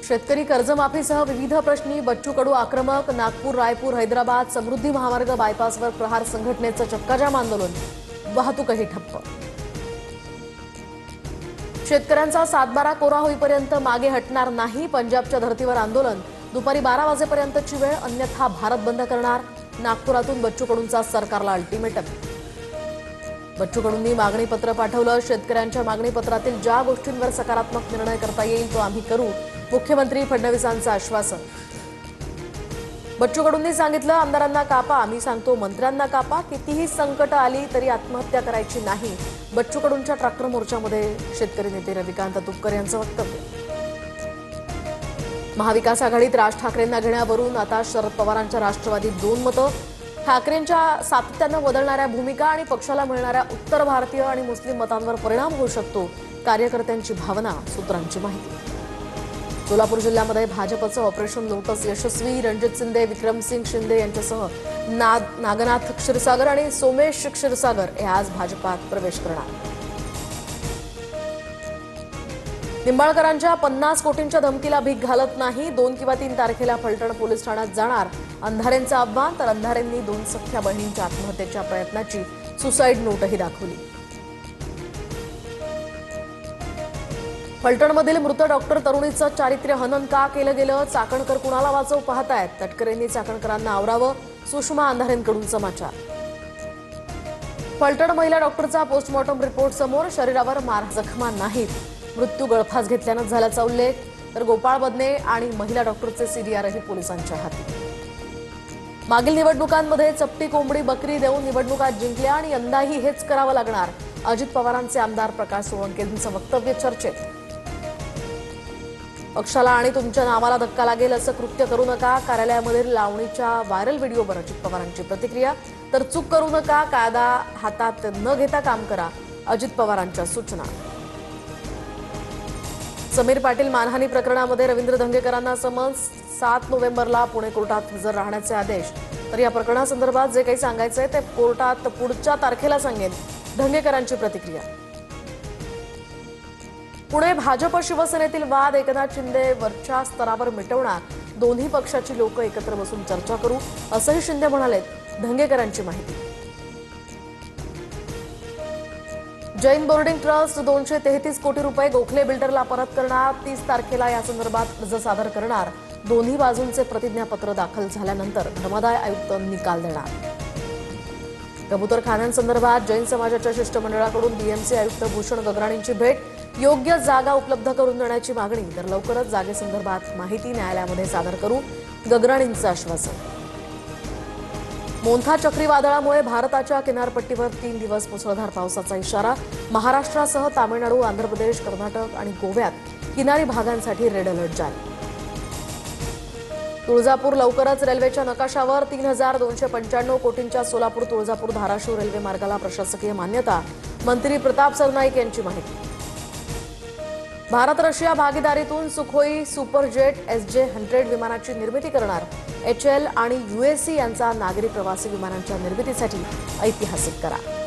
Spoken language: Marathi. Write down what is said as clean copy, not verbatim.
शेतकरी कर्जमाफीसह विविध प्रश्नी बच्चू कडू आक्रमक। नागपूर रायपूर हैदराबाद समृद्धी महामार्ग बायपासवर प्रहार संघटनेचं चक्काजाम आंदोलन, वाहतूकही ठप्प। शेतकऱ्यांचा सातबारा कोरा होईपर्यंत मागे हटणार नाही, पंजाबच्या धर्तीवर आंदोलन। दुपारी 12 वाजेपर्यंतची वेळ, अन्यथा भारत बंद करणार। नागपुरातून बच्चू कडूंचा सरकारला अल्टिमेटम। बच्चू कडूंनी मागणीपत्र पाठवलं। शेतकऱ्यांच्या मागणीपत्रातील ज्या गोष्टींवर सकारात्मक निर्णय करता येईल तो आम्ही करू, मुख्यमंत्री फडणवीसांचं आश्वासन। बच्चू कडूंनी सांगितलं, आमदारांना कापा, आम्ही सांगतो मंत्र्यांना कापा, कितीही संकट आली तरी आत्महत्या करायची नाही। बच्चू कडूंच्या ट्रॅक्टर मोर्चामध्ये शेतकरी नेते रविकांत तुपकर यांचं वक्तव्य। महाविकास आघाडीत राज ठाकरेंना घेण्यावरून आता शरद पवारांच्या राष्ट्रवादीत 2 मतं। ठाकरेंच्या सातत्यानं बदलणाऱ्या भूमिका आणि पक्षाला मिळणाऱ्या उत्तर भारतीय आणि मुस्लिम मतांवर परिणाम होऊ शकतो, कार्यकर्त्यांची भावना, सूत्रांची माहिती। सोलापूर जिल्ह्यामध्ये भाजपचं ऑपरेशन लोटस यशस्वी। रणजित शिंदे, विक्रमसिंग शिंदे यांच्यासह नागनाथ क्षीरसागर आणि सोमेश क्षीरसागर हे आज भाजपात प्रवेश करणार। निंबाळकरांच्या 50 कोटींच्या धमकीला भीक घालत नाही, 2 किंवा 3 तारखेला फलटण पोलीस ठाण्यात जाणार। अंधारेंचं आव्हान, तर अंधारेंनी 2 सख्ख्या बहिणींच्या आत्महत्येच्या प्रयत्नाची सुसाईड नोटही दाखवली। फलटणमधील मृत डॉक्टर तरुणीचं चारित्र्य हनन का केलं गेलं, चाकणकर कुणाला वाचव पाहतायत, तटकरेंनी चाकणकरांना आवरावं, सुषमा अंधारेंकडून समाचार। फलटण महिला डॉक्टरचा पोस्टमॉर्टम रिपोर्ट समोर, शरीरावर जखमा नाहीत, मृत्यू गळफास घेतल्यानं झाल्याचा उल्लेख। तर गोपाळ बदने आणि महिला डॉक्टरचे सीडीआरही पोलिसांच्या हाती। मागील निवडणुकांमध्ये चपटी कोंबडी बकरी देऊन निवडणुका जिंकल्या आणि यंदाही हेच करावं लागणार, अजित पवारांचे आमदार प्रकाश सोळंकेंचं वक्तव्य चर्चेत। पक्षाला आणि तुमच्या नावाला धक्का लागेल असं कृत्य करू नका, कार्यालयामधील लावणीच्या व्हायरल व्हिडिओवर अजित पवारांची प्रतिक्रिया। तर चूक करू नका, कायदा हातात न घेता काम करा, अजित पवारांच्या सूचना। समीर पाटील मानहानी प्रकरणामध्ये रवींद्र धंगेकरांना समन्स, 7 नोव्हेंबरला पुणे कोर्टात हजर राहण्याचे आदेश। तर या प्रकरणासंदर्भात जे काही सांगायचंय ते कोर्टात पुढच्या तारखेला सांगेल, धंगेकरांची प्रतिक्रिया। पुणे भाजप शिवसेनेतील वाद, एकनाथ शिंदे वरच्या स्तरावर मिटवणार, दोन्ही पक्षाची लोक एकत्र बसून चर्चा करू, असंही शिंदे म्हणालेत, धंगेकरांची माहिती। जैन बोर्डिंग ट्रस्ट 233 कोटी रुपये गोखले बिल्डरला परत करणार, 30 तारखेला या संदर्भात अर्ज सादर करणार। दोन्ही बाजूंचे प्रतिज्ञापत्र दाखल झाल्यानंतर धर्मादाय आयुक्त निकाल देणार। कबूतरखान्यांसंदर्भात जैन समाजाच्या शिष्टमंडळाकडून बीएमसी आयुक्त भूषण गगराणींची भेट, योग्य जागा उपलब्ध करून देण्याची मागणी। तर लवकरच जागेसंदर्भात माहिती न्यायालयामध्ये सादर करू, गगराणींचं आश्वासन। मोन्था चक्रीवादळामुळे भारताच्या किनारपट्टीवर 3 दिवस मुसळधार पावसाचा इशारा। महाराष्ट्रासह तामिळनाडू, आंध्र प्रदेश, कर्नाटक आणि गोव्यात किनारी भागांसाठी रेड अलर्ट जारी। तुळजापूर लवकरच रेल्वेच्या नकाशावर, 3295 कोटींच्या सोलापूर तुळजापूर धाराशिव रेल्वे मार्गाला प्रशासकीय मान्यता, मंत्री प्रताप सरनाईक यांची माहिती। भारत रशिया भागीदारीतून सुखोई सुपरजेट SJ-100 विमानाची निर्मिती करणार, HL आणि UAC यांचा नागरी प्रवासी विमानांच्या निर्मितीसाठी ऐतिहासिक करार।